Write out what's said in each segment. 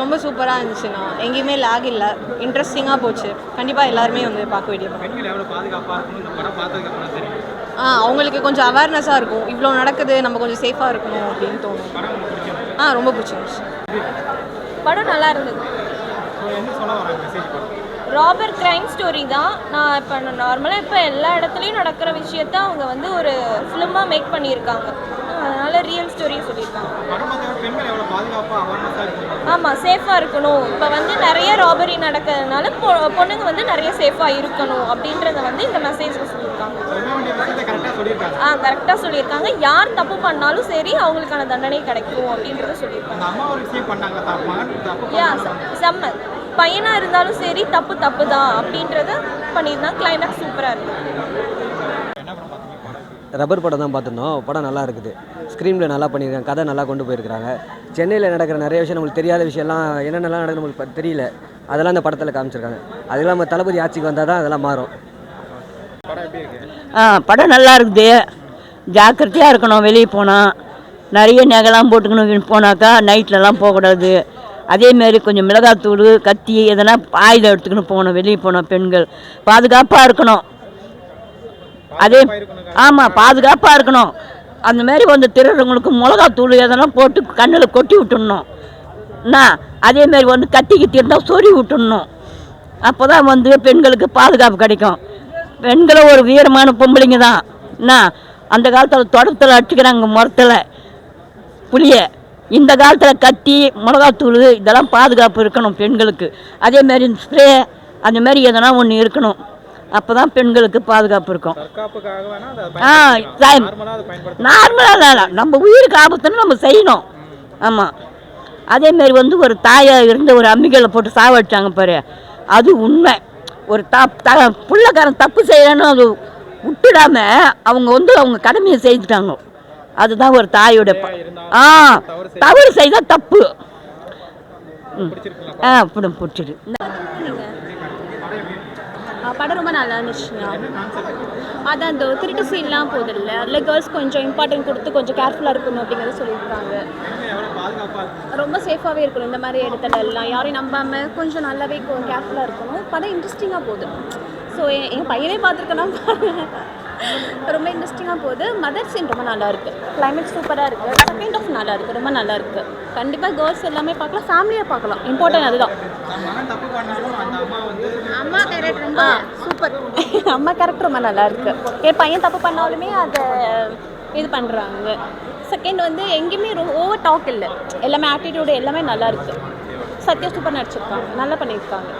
ரொம்ப சூப்பராக இருந்துச்சுண்ணா. எங்கேயுமே லேக் இல்லை, இன்ட்ரெஸ்டிங்காக போச்சு. கண்டிப்பாக எல்லாருமே வந்து பார்க்க வேண்டிய படம். பெண்கள் எவ்வளோ பாதுகாப்பாக இருக்கணும் இந்த படம் பார்த்ததுக்கு அப்புறம் தெரியும். அவங்களுக்கு கொஞ்சம் அவேர்னஸாக இருக்கும். இவ்வளோ நடக்குது, நம்ம கொஞ்சம் சேஃபாக இருக்கணும் அப்படின்னு தோணும். படம் உங்களுக்கு பிடிச்சிருந்துச்சு? ரொம்ப பிடிச்சிருந்துச்சு. படம் நல்லா இருந்தது. என்ன சொல்ல வராங்க மெசேஜ் படம்? ராபர் கிரைம் ஸ்டோரி தான். நான் இப்போ நார்மலாக இப்போ எல்லா இடத்துலையும் நடக்கிற விஷயத்த அவங்க வந்து ஒரு ஃபிலிமாக மேக் பண்ணியிருக்காங்க. அதனால் ரியல் ஸ்டோரியை சொல்லியிருக்காங்க. படம் பார்த்தா பெண்கள் எவ்வளோ பாதுகாப்பாக அவேர்னஸாக இருக்கணும். ஆமாம், சேஃபாக இருக்கணும். இப்போ வந்து நிறைய ராபரி நடக்கிறதுனால பொண்ணுங்க வந்து நிறைய சேஃபாக இருக்கணும் அப்படின்றத வந்து இந்த மெசேஜில் சொல்லியிருக்காங்க. கரெக்டாக சொல்லியிருக்காங்க. யார் தப்பு பண்ணாலும் சரி அவங்களுக்கான தண்டனை கிடைக்கும் அப்படின்றத சொல்லியிருக்காங்க. செம்ம. பையனாக இருந்தாலும் சரி தப்பு தான் அப்படின்றத பண்ணியிருந்தாங்க. கிளைமேக்ஸ் சூப்பராக இருக்குது. ரப்பர் படம் தான் பார்த்துருந்தோம். படம் நல்லா இருக்குது. ஸ்க்ரீனில் நல்லா பண்ணியிருக்காங்க, கதை நல்லா கொண்டு போயிருக்கிறாங்க. சென்னையில் நடக்கிற நிறைய விஷயம் நம்மளுக்கு தெரியாத விஷயம்லாம் என்னென்னலாம் நடக்குது நம்மளுக்கு தெரியல, அதெல்லாம் அந்த படத்தில் காமிச்சிருக்காங்க. அது இல்லாமல் தளபதி ஆட்சிக்கு வந்தால் தான் அதெல்லாம் மாறும். படம் நல்லா இருக்குது. ஜாக்கிரதையாக இருக்கணும். வெளியே போனால் நிறைய நகைலாம் போட்டுக்கணும். போனாக்கா நைட்லலாம் போகக்கூடாது. அதேமாரி கொஞ்சம் மிளகாத்தூள், கத்தி எதனா ஆயுதம் எடுத்துக்கணும். போகணும், வெளியே போனோம். பெண்கள் பாதுகாப்பாக இருக்கணும். பாதுகாப்பாக இருக்கணும். அந்த மாதிரி வந்து திருடுறவங்களுக்கு மிளகாத்தூள் எதனா போட்டு கண்ணில் கொட்டி விட்டுடணும். அதேமாரி வந்து கத்திக்கிட்டு இருந்தால் சொறி விட்டுடணும். அப்போ தான் வந்து பெண்களுக்கு பாதுகாப்பு கிடைக்கும். பெண்களும் ஒரு வீரமான பொம்பளைங்க தான். அந்த காலத்தில் தொடத்தில் அடிச்சுக்கிறாங்க முறத்தில் புளிய. இந்த காலத்தில் கத்தி, மிளகாத்தூள் இதெல்லாம் பாதுகாப்பு இருக்கணும் பெண்களுக்கு. அதேமாரி ஸ்ப்ரே அந்த மாதிரி எதனா ஒன்று இருக்கணும். அப்போ தான் பெண்களுக்கு பாதுகாப்பு இருக்கும். நார்மலாக நம்ம உயிருக்கு ஆபத்துன்னு நம்ம செய்யணும். ஆமாம். அதேமாரி வந்து ஒரு தாயாக இருந்த ஒரு அம்மிகளை போட்டு சாவடிச்சாங்க பாரு, அது உண்மை. ஒரு பிள்ளைக்காரன் தப்பு செய்யலன்னு அது விட்டுடாம அவங்க வந்து அவங்க கடமையை செய்துட்டாங்க. அதுதான் ஒரு தாயோட தவறு செய்தால் தப்பு. பிடிச்சிரு. படம் ரொம்ப நல்லா இருந்துச்சுண்ணா. அதான் அந்த திருட்டு சீன்லாம் போதில்லை, அதில் கேர்ள்ஸ் கொஞ்சம் இம்பார்ட்டன்ட் கொடுத்து கொஞ்சம் கேர்ஃபுல்லாக இருக்கணும் அப்படிங்கிறத சொல்லியிருக்காங்க. ரொம்ப சேஃபாகவே இருக்கணும். இந்த மாதிரி இடத்துல எல்லாம் யாரையும் நம்பாமல் கொஞ்சம் நல்லாவே கேர்ஃபுல்லாக இருக்கணும். படம் இன்ட்ரெஸ்டிங்காக போகுது. ஸோ எங்கள் பையனே பார்த்துருக்கேன்னா ரொம்ப இன்ட்ரெஸ்டிங்காக போகுது. மதர் சீன் ரொம்ப நல்லா இருக்குது. கிளைமேட் சூப்பராக இருக்குது. செகண்ட் ஆஃப் நல்லா இருக்குது, ரொம்ப நல்லா இருக்குது. கண்டிப்பாக கேர்ள்ஸ் எல்லாமே பார்க்கலாம், ஃபேமிலியாக பார்க்கலாம். இம்பார்ட்டன்ட் அதுதான். அம்மா கேரக்டர் ரொம்ப சூப்பர். அம்மா கேரக்டர் ரொம்ப நல்லா இருக்குது. என் பையன் தப்பு பண்ணாலுமே அதை இது பண்ணுறாங்க. செகண்ட் வந்து எங்கேயுமே ஓவர் டாக் இல்லை, எல்லாமே ஆட்டிடியூடு எல்லாமே நல்லா இருக்குது. சத்யா சூப்பர் நடிச்சிருக்காங்க, நல்லா பண்ணியிருக்காங்க.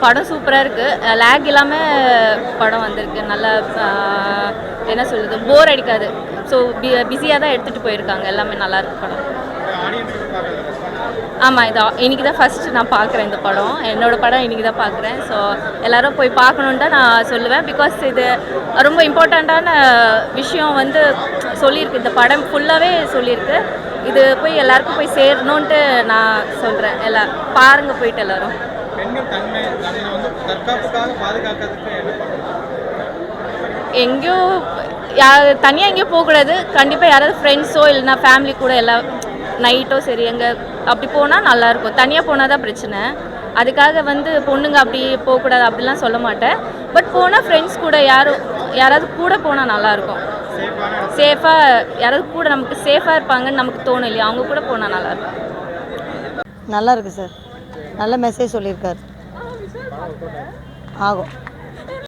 படம் சூப்பராக இருக்குது. லேக் இல்லாமல் படம் வந்திருக்கு. நல்லா என்ன சொல்கிறது, போர் அடிக்காது. ஸோ பிஸியாக தான் எடுத்துகிட்டு போயிருக்காங்க. எல்லாமே நல்லாயிருக்கு படம். ஆமாம், இன்றைக்கி தான் ஃபஸ்ட்டு நான் பார்க்குறேன் இந்த படம். என்னோடய படம் இன்றைக்கி தான் பார்க்குறேன். ஸோ எல்லோரும் போய் பார்க்கணுன்னு தான் நான் சொல்லுவேன். பிகாஸ் இது ரொம்ப இம்பார்ட்டண்ட்டான விஷயம் வந்து சொல்லியிருக்கு. இந்த படம் ஃபுல்லாகவே சொல்லியிருக்கு. இது போய் எல்லாருக்கும் போய் சேரணுன்ட்டு நான் சொல்கிறேன். எல்லாம் பாருங்கள் போயிட்டு எல்லோரும். எங்கேயோ தனியாக எங்கேயோ போகக்கூடாது. கண்டிப்பாக யாராவது ஃப்ரெண்ட்ஸோ இல்லைனா ஃபேமிலி கூட எல்லாம் நைட்டோ சரி எங்கே அப்படி போனால் நல்லாயிருக்கும். தனியாக போனால் தான் பிரச்சனை. அதுக்காக வந்து பொண்ணுங்க அப்படி போகக்கூடாது அப்படிலாம் சொல்ல மாட்டேன். பட் போனால் ஃப்ரெண்ட்ஸ் கூட யாராவது கூட போனால் நல்லாயிருக்கும். சேஃபாக யாராவது கூட நமக்கு சேஃபாக இருப்பாங்கன்னு நமக்கு தோணும் இல்லையா, அவங்க கூட போனால் நல்லாயிருக்கும். நல்லா இருக்குது சார். நல்ல மெசேஜ் சொல்லியிருக்காரு. ஆகும்.